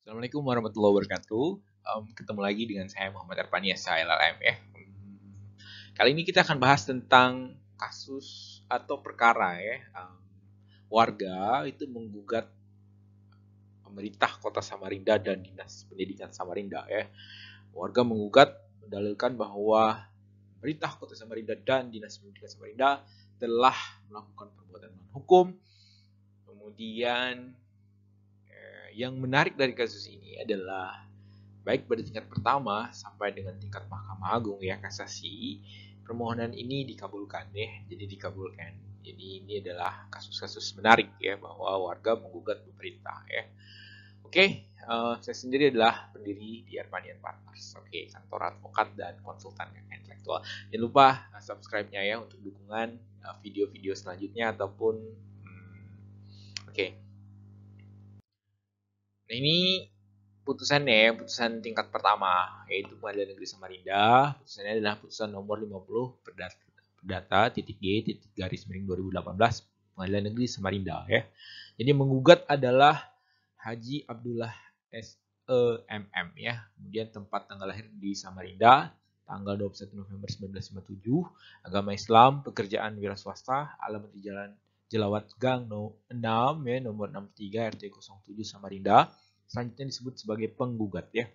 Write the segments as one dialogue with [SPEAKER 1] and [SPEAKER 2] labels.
[SPEAKER 1] Assalamualaikum warahmatullahi wabarakatuh. Ketemu lagi dengan saya Muhammad Arpaniasa LLM ya. Kali ini kita akan bahas tentang kasus atau perkara ya. Warga itu menggugat pemerintah Kota Samarinda dan Dinas Pendidikan Samarinda ya. Warga menggugat mendalilkan bahwa pemerintah Kota Samarinda dan Dinas Pendidikan Samarinda telah melakukan perbuatan melawan hukum. Kemudian yang menarik dari kasus ini adalah baik pada tingkat pertama sampai dengan tingkat Mahkamah Agung ya kasasi, permohonan ini dikabulkan ya, jadi dikabulkan. Jadi ini adalah kasus-kasus menarik ya bahwa warga menggugat pemerintah ya. Oke, saya sendiri adalah pendiri di Arpanian Partners. Oke, kantor advokat dan konsultan intelektual. Jangan lupa subscribe-nya ya untuk dukungan video-video selanjutnya ataupun oke. Nah, ini putusannya, putusan tingkat pertama, yaitu Pengadilan Negeri Samarinda. Putusannya adalah putusan nomor 50 perdata G garis miring 2018 Pengadilan Negeri Samarinda ya. Jadi menggugat adalah Haji Abdullah SEMM ya. Kemudian tempat tanggal lahir di Samarinda, tanggal 21 November 1957, agama Islam, pekerjaan wira swasta, alamat di Jalan Jelawat Gang 6 ya, nomor 63 RT 07 Samarinda. Selanjutnya disebut sebagai penggugat ya.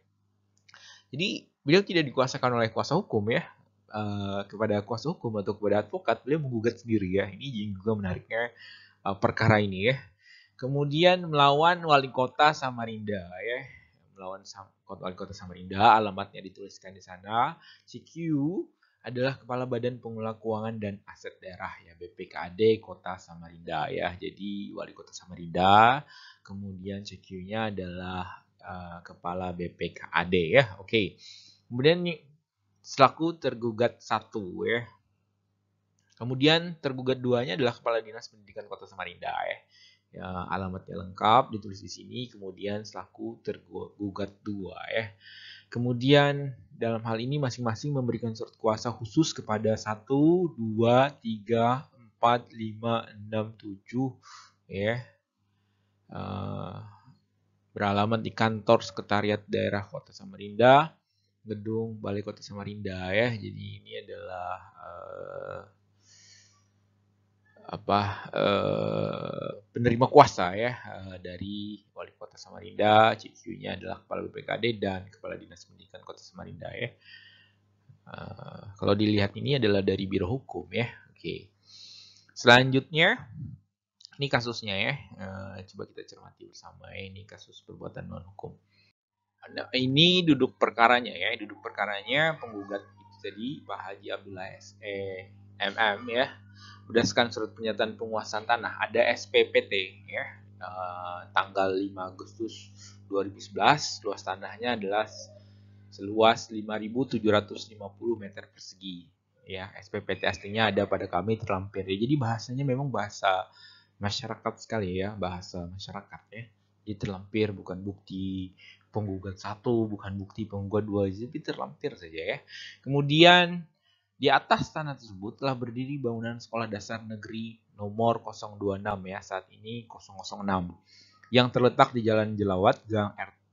[SPEAKER 1] Jadi beliau tidak dikuasakan oleh kuasa hukum ya. Kepada kuasa hukum atau kepada advokat, beliau menggugat sendiri ya. Ini juga menariknya perkara ini ya. Kemudian melawan wali kota Samarinda ya. Melawan wali kota Samarinda, alamatnya dituliskan di sana. CQ adalah Kepala Badan Pengelola Keuangan dan Aset Daerah ya, BPKAD Kota Samarinda ya. Jadi wali kota Samarinda, kemudian CQ-nya adalah Kepala BPKAD ya. Oke. Kemudian selaku tergugat 1 ya. Kemudian tergugat 2-nya adalah Kepala Dinas Pendidikan Kota Samarinda ya. Ya, alamatnya lengkap ditulis di sini, kemudian selaku tergugat 2 ya. Kemudian dalam hal ini masing-masing memberikan surat kuasa khusus kepada 1, 2, 3, 4, 5, 6, 7 ya. Beralamat di kantor sekretariat daerah Kota Samarinda, gedung Balai Kota Samarinda ya. Jadi ini adalah penerima kuasa ya dari Wali Kota Samarinda. CQ-nya adalah Kepala BPKD dan Kepala Dinas Pendidikan Kota Samarinda ya. Kalau dilihat ini adalah dari Biro Hukum ya. Oke. Selanjutnya ini kasusnya ya. Coba kita cermati bersama ya. Ini kasus perbuatan melawan hukum. Nah, ini duduk perkaranya ya. Duduk perkaranya penggugat itu tadi Pak Haji Abdullah SEMM ya. Berdasarkan surat pernyataan penguasaan tanah, ada SPPT ya, tanggal 5 Agustus 2011, luas tanahnya adalah seluas 5.750 meter persegi. Ya, SPPT aslinya ada pada kami terlampir. Ya, jadi bahasanya memang bahasa masyarakat sekali ya, bahasa masyarakat ya. Jadi terlampir bukan bukti penggugat 1, bukan bukti penggugat 2, jadi terlampir saja ya. Kemudian di atas tanah tersebut telah berdiri bangunan sekolah dasar negeri nomor 026 ya, saat ini 006, yang terletak di Jalan Jelawat,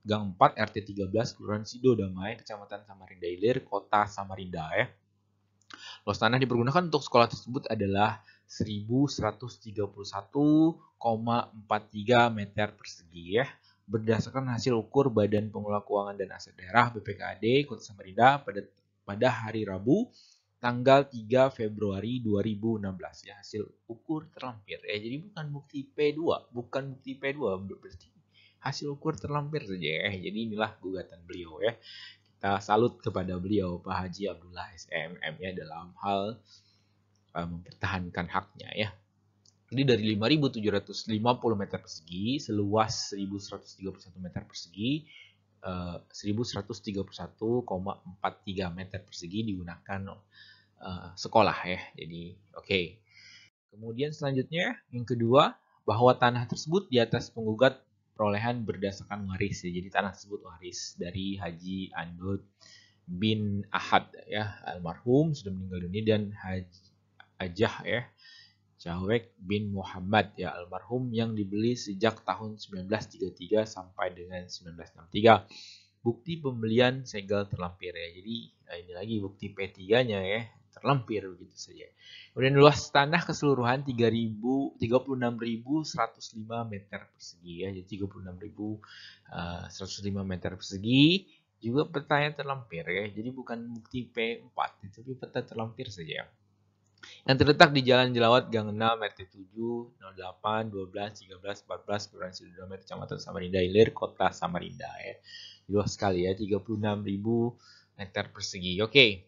[SPEAKER 1] Gang 4 RT 13, Kelurahan Sido Damai, Kecamatan Samarinda Ilir, Kota Samarinda ya. Luas tanah dipergunakan untuk sekolah tersebut adalah 1131,43 meter persegi ya. Berdasarkan hasil ukur Badan Pengelola Keuangan dan Aset Daerah BPKAD Kota Samarinda pada hari Rabu tanggal 3 Februari 2016 ya, hasil ukur terlampir ya. Jadi bukan bukti P2, berarti hasil ukur terlampir saja ya. Jadi inilah gugatan beliau ya. Kita salut kepada beliau Pak Haji Abdullah SEMM ya dalam hal mempertahankan haknya ya. Jadi dari 5.750 meter persegi seluas 1.131 meter persegi, 1131,43 meter persegi digunakan sekolah ya. Jadi oke. Kemudian selanjutnya yang kedua, bahwa tanah tersebut di atas penggugat perolehan berdasarkan waris ya. Jadi tanah tersebut waris dari Haji Andud bin Ahad ya, almarhum sudah meninggal dunia, dan Haji Ajah ya, Cawek bin Muhammad ya almarhum yang dibeli sejak tahun 1933 sampai dengan 1963. Bukti pembelian segel terlampir ya. Jadi ini lagi bukti P3-nya ya, terlampir begitu saja. Kemudian luas tanah keseluruhan 36.105 meter persegi ya. Jadi 36.105 meter persegi. Juga petanya terlampir ya. Jadi bukan bukti P4, tapi peta terlampir saja. Yang terletak di Jalan Jelawat Gang 6 RT 7 08 12 13 14 Kelurahan Sidoarjo Kecamatan Samarinda Hilir Kota Samarinda ya. Luas sekali ya 36.000 meter persegi. Oke.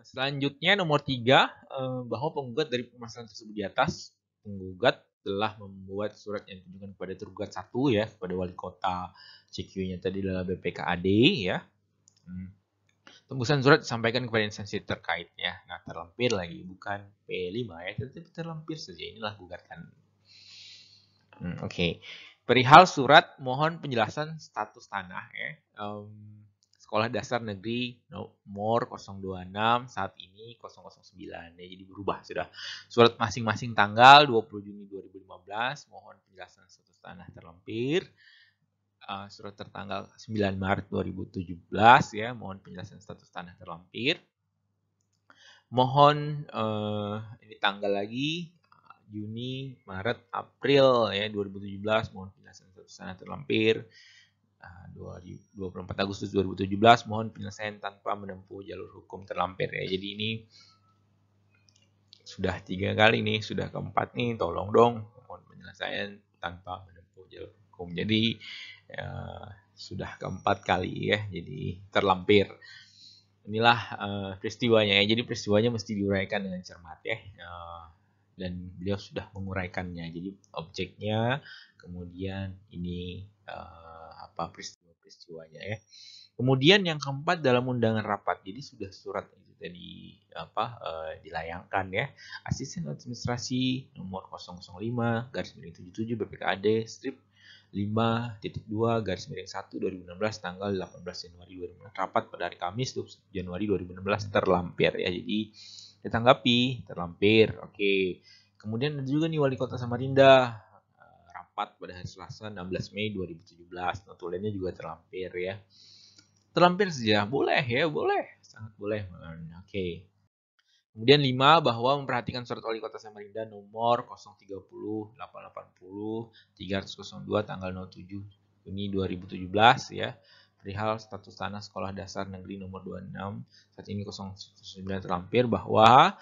[SPEAKER 1] Selanjutnya nomor 3 bahwa penggugat dari permasalahan tersebut di atas, penggugat telah membuat surat yang ditujukan kepada tergugat 1 ya, kepada wali kota CQ-nya tadi adalah BPKAD ya. Tembusan surat disampaikan kepada instansi terkait ya. Nah, terlampir lagi bukan P5 ya, tetapi terlampir saja. Inilah gugatan. Oke. Perihal surat mohon penjelasan status tanah ya. Sekolah Dasar Negeri nomor 026 saat ini 009 ya, jadi berubah sudah. Surat masing-masing tanggal 20 Juni 2015 mohon penjelasan status tanah terlampir. Surat tertanggal 9 Maret 2017 ya, mohon penjelasan status tanah terlampir. Mohon ini tanggal lagi Juni, Maret, April ya 2017 mohon penjelasan status tanah terlampir. 24 Agustus 2017 mohon penyelesaian tanpa menempuh jalur hukum terlampir ya. Jadi ini sudah 3 kali nih, sudah keempat nih, tolong dong mohon penyelesaian tanpa menempuh jalur hukum. Jadi sudah keempat kali ya, jadi terlampir. Inilah peristiwanya ya. Jadi peristiwanya mesti diuraikan dengan cermat ya. Dan beliau sudah menguraikannya. Jadi objeknya, kemudian ini peristiwanya ya. Kemudian yang keempat dalam undangan rapat. Jadi sudah surat itu tadi dilayangkan ya. Asisten administrasi nomor 005 garis miring 77 BPKAD strip 5.2 garis miring 1 2016 tanggal 18 Januari 2016 rapat pada hari Kamis 20 Januari 2016 terlampir ya. Jadi ditanggapi terlampir. Oke. Kemudian ada juga nih wali kota Samarinda rapat pada hari Selasa 16 Mei 2017. Notulennya juga terlampir ya. Terlampir saja boleh ya, boleh, sangat boleh. Oke. Kemudian 5 bahwa memperhatikan surat wali kota Samarinda nomor 030 880 302 tanggal 07 Juni 2017 ya. Perihal status tanah sekolah dasar negeri nomor 26 saat ini 09 terlampir bahwa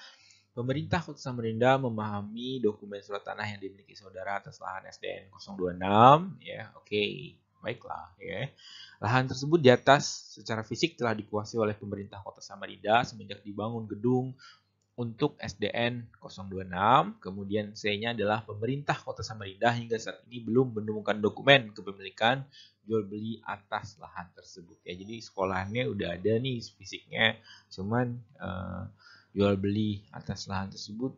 [SPEAKER 1] pemerintah Kota Samarinda memahami dokumen surat tanah yang dimiliki saudara atas lahan SDN 026 ya. Oke. Baiklah ya. Lahan tersebut di atas secara fisik telah dikuasai oleh pemerintah Kota Samarinda semenjak dibangun gedung untuk SDN 026, kemudian C-nya adalah pemerintah Kota Samarinda hingga saat ini belum menemukan dokumen kepemilikan jual beli atas lahan tersebut ya. Jadi sekolahannya udah ada nih fisiknya, cuman jual beli atas lahan tersebut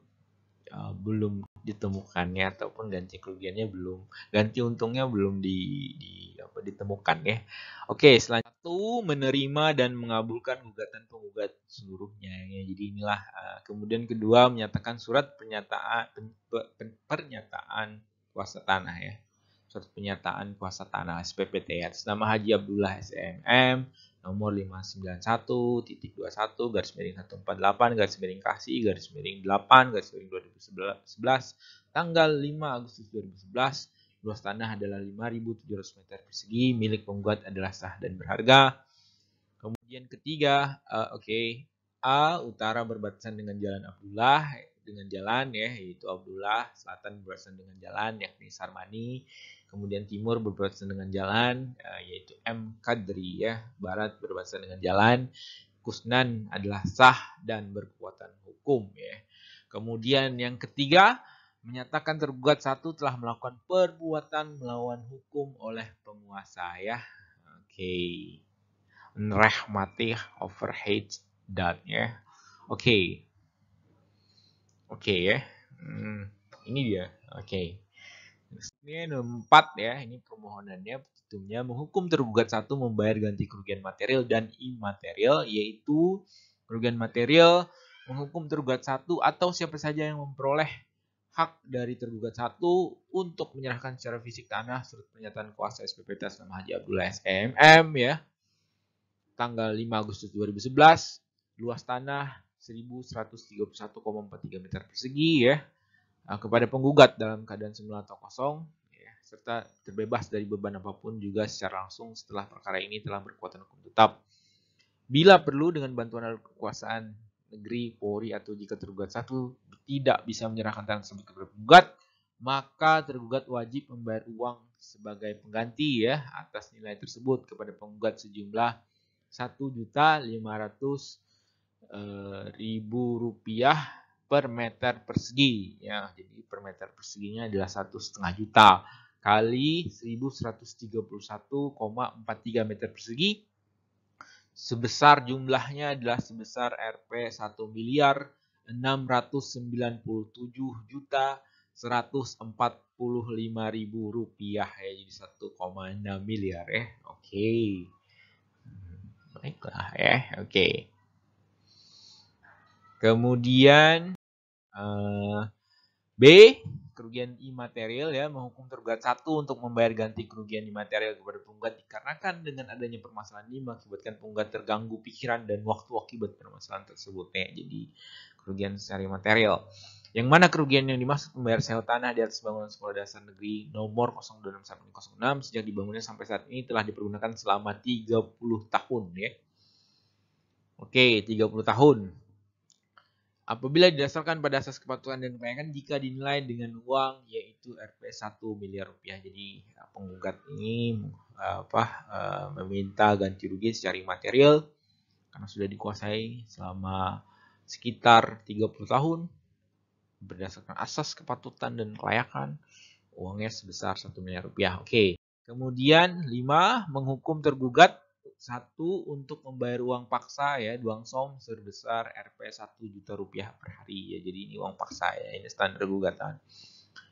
[SPEAKER 1] belum ditemukannya ataupun ganti kerugiannya belum, ganti untungnya belum ditemukan ya. Oke, selanjutnya menerima dan mengabulkan gugatan penggugat seluruhnya ya. Jadi inilah kemudian kedua menyatakan surat pernyataan kuasa tanah ya. Surat pernyataan kuasa tanah SPPT atas nama Haji Abdullah SMM nomor 591.21 garis miring 148 garis miring Kasih garis miring 8 garis miring 2011 tanggal 5 Agustus 2011. Luas tanah adalah 5.700 meter persegi, milik penggugat adalah sah dan berharga. Kemudian ketiga, A utara berbatasan dengan Jalan Abdullah dengan jalan ya, yaitu Abdullah, selatan berbatasan dengan jalan yakni Sarmani. Kemudian timur berbatasan dengan jalan yaitu M Kadri ya, barat berbatasan dengan jalan Kusnan adalah sah dan berkekuatan hukum ya. Kemudian yang ketiga, menyatakan tergugat 1 telah melakukan perbuatan melawan hukum oleh penguasa ya. Oke. Rahmati overhead dan ya. Oke ya. Ini dia. Oke. Ini nomor 4 ya. Ini permohonannya petitumnya menghukum tergugat 1 membayar ganti kerugian material dan imaterial, yaitu kerugian material menghukum tergugat 1 atau siapa saja yang memperoleh hak dari tergugat 1 untuk menyerahkan secara fisik tanah surat pernyataan kuasa SPP atas nama Haji Abdullah SMM ya. Tanggal 5 Agustus 2011, luas tanah 1131,43 meter persegi ya. Kepada penggugat dalam keadaan semula atau kosong ya, serta terbebas dari beban apapun juga secara langsung setelah perkara ini telah berkekuatan hukum tetap. Bila perlu dengan bantuan alat kekuasaan negeri, Polri, atau jika tergugat 1 tidak bisa menyerahkan tanah tersebut kepada penggugat, maka tergugat wajib membayar uang sebagai pengganti ya atas nilai tersebut kepada penggugat sejumlah Rp1.500.000 per meter persegi ya. Jadi per meter perseginya adalah 1,5 juta kali 1131,43 meter persegi, sebesar jumlahnya adalah sebesar Rp1.545.145.000 ya, jadi 1,6 miliar ya. Oke. Baiklah ya. Oke. Kemudian B, kerugian imaterial ya, menghukum tergugat 1 untuk membayar ganti kerugian imaterial kepada penggugat dikarenakan dengan adanya permasalahan ini mengakibatkan penggugat terganggu pikiran dan waktu akibat permasalahan tersebut ya. Jadi kerugian secara imaterial. Yang mana kerugian yang dimaksud membayar sewa tanah di atas bangunan sekolah dasar negeri nomor 02106 sejak dibangunnya sampai saat ini telah dipergunakan selama 30 tahun ya. Oke, 30 tahun. Apabila didasarkan pada asas kepatuhan dan kepayakan jika dinilai dengan uang yaitu Rp1 miliar. Jadi penggugat ini meminta ganti rugi secara imaterial karena sudah dikuasai selama sekitar 30 tahun berdasarkan asas kepatutan dan kelayakan, uangnya sebesar Rp1 miliar. Oke. Kemudian 5, menghukum tergugat 1 untuk membayar uang paksa ya, uang som sebesar Rp1 juta per hari ya. Jadi ini uang paksa ya, ini standar gugatan.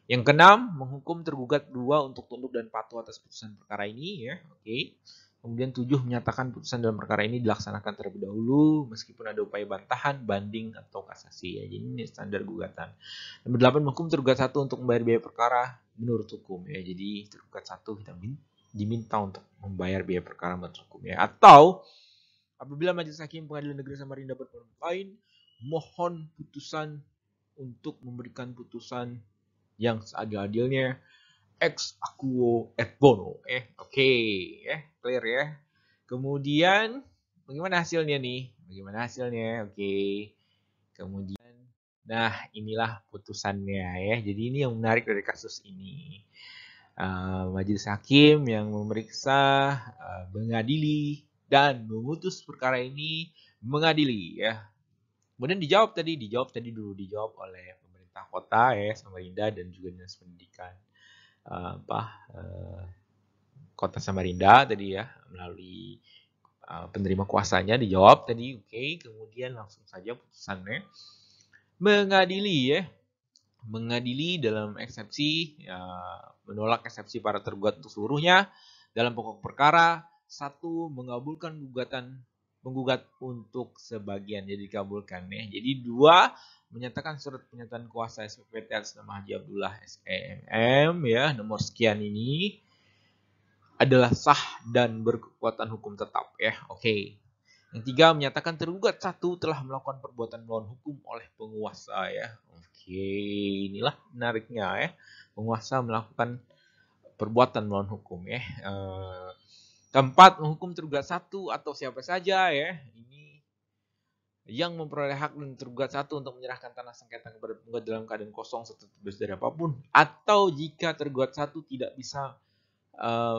[SPEAKER 1] Yang keenam, menghukum tergugat 2 untuk tunduk dan patuh atas putusan perkara ini ya. Oke. Kemudian 7, menyatakan putusan dalam perkara ini dilaksanakan terlebih dahulu meskipun ada upaya bantahan, banding atau kasasi ya. Jadi ini standar gugatan. Nomor 8, menghukum tergugat 1 untuk membayar biaya perkara menurut hukum ya. Jadi tergugat 1 kita diminta untuk membayar biaya perkara menurut hukum ya. Atau apabila Majelis Hakim Pengadilan Negeri Samarinda berpendapat lain, mohon putusan untuk memberikan putusan yang seadil-adilnya ex aequo et bono. Oke. Clear ya. Kemudian bagaimana hasilnya nih? Oke. Kemudian nah, inilah putusannya ya. Jadi ini yang menarik dari kasus ini. Majelis Hakim yang memeriksa, mengadili dan memutus perkara ini mengadili ya. Kemudian dijawab oleh pemerintah kota ya, Samarinda dan juga Dinas Pendidikan Kota Samarinda tadi ya, melalui penerima kuasanya dijawab tadi. Oke. Kemudian langsung saja putusannya mengadili dalam eksepsi ya, menolak eksepsi para tergugat untuk seluruhnya dalam pokok perkara. 1, mengabulkan penggugat untuk sebagian, jadi dikabulkan ya. Jadi 2, menyatakan surat pernyataan kuasa SPP atas nama Haji Abdullah SMM ya, nomor sekian ini adalah sah dan berkekuatan hukum tetap ya. Oke. Yang 3, menyatakan tergugat 1 telah melakukan perbuatan melawan hukum oleh penguasa ya. Oke, inilah menariknya ya. Penguasa melakukan perbuatan melawan hukum ya. Keempat, menghukum tergugat 1 atau siapa saja ya. Ini yang memperoleh hak dan tergugat 1 untuk menyerahkan tanah sengketa kepada penggugat dalam keadaan kosong serta bebas dari apapun, atau jika tergugat 1 tidak bisa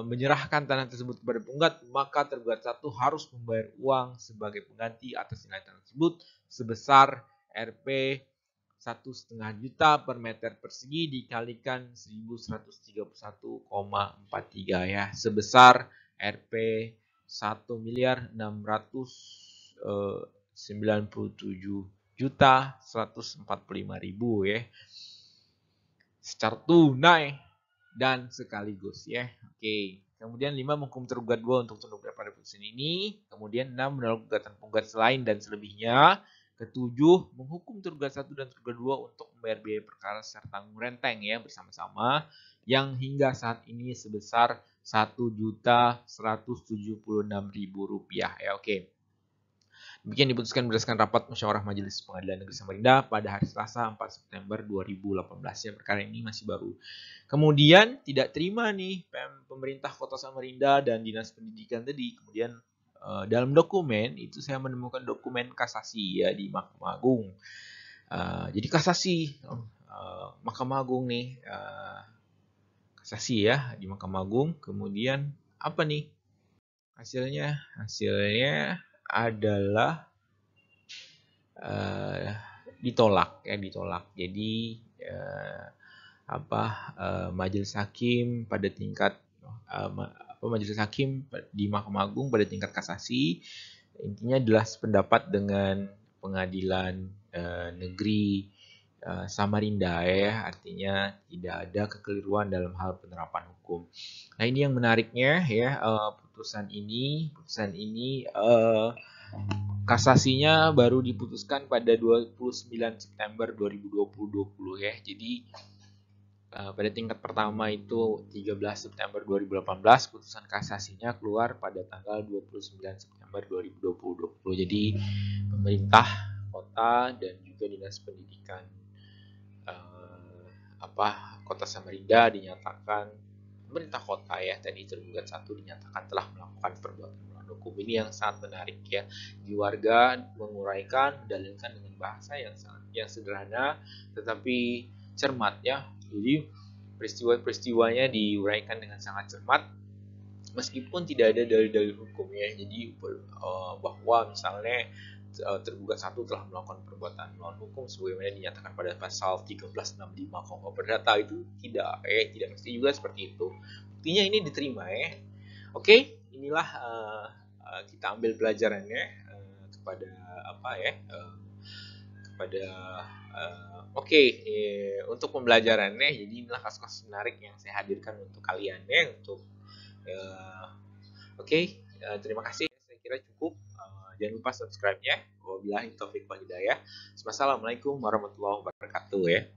[SPEAKER 1] menyerahkan tanah tersebut kepada penggugat, maka tergugat 1 harus membayar uang sebagai pengganti atas nilai tanah tersebut sebesar Rp1,5 juta per meter persegi dikalikan 1131,43 ya, sebesar Rp1.697.145.000 ya, secara tunai dan sekaligus ya. Oke. Kemudian 5, menghukum tergugat 2 untuk tunduk pada putusan ini. Kemudian 6, menolak gugatan penggugat selain dan selebihnya. Ketujuh, menghukum tergugat 1 dan tergugat 2 untuk membayar biaya perkara serta tanggung renteng ya bersama-sama yang hingga saat ini sebesar Rp1.176.000 ya. Oke. Demikian diputuskan berdasarkan rapat musyawarah Majelis Pengadilan Negeri Samarinda pada hari Selasa 4 September 2018 ya. Perkara ini masih baru. Kemudian tidak terima nih pemerintah Kota Samarinda dan Dinas Pendidikan tadi. Kemudian dalam dokumen itu saya menemukan dokumen kasasi ya di Mahkamah Agung. Jadi kasasi Mahkamah Agung nih kasasi ya di Mahkamah Agung. Kemudian apa nih hasilnya? Hasilnya adalah ditolak. Jadi majelis hakim pada tingkat majelis hakim di Mahkamah Agung pada tingkat kasasi intinya adalah sependapat dengan pengadilan negeri Samarinda ya, artinya tidak ada kekeliruan dalam hal penerapan hukum. Nah ini yang menariknya ya, putusan ini kasasinya baru diputuskan pada 29 September 2020 ya. Jadi pada tingkat pertama itu 13 September 2018, putusan kasasinya keluar pada tanggal 29 September 2020. Jadi pemerintah kota dan juga Dinas Pendidikan Kota Samarinda dinyatakan pemerintah kota ya tadi tergugat 1 dinyatakan telah melakukan perbuatan melawan hukum. Ini yang sangat menarik ya. Di warga menguraikan, dalilkan dengan bahasa yang sederhana tetapi cermat ya. Jadi peristiwanya diuraikan dengan sangat cermat meskipun tidak ada dalil-dalil hukum ya. Jadi bahwa misalnya tergugat 1 telah melakukan perbuatan melawan hukum sebagaimana dinyatakan pada pasal 1365 KUH Perdata itu tidak mesti juga seperti itu. Buktinya ini diterima ya. Oke, inilah kita ambil pelajarannya kepada untuk pembelajarannya. Jadi inilah kasus-kasus menarik yang saya hadirkan untuk kalian ya terima kasih. Saya kira cukup. Jangan lupa subscribe-nya. Wabillahi taufiq wal hidayah. Wassalamualaikum warahmatullahi wabarakatuh ya.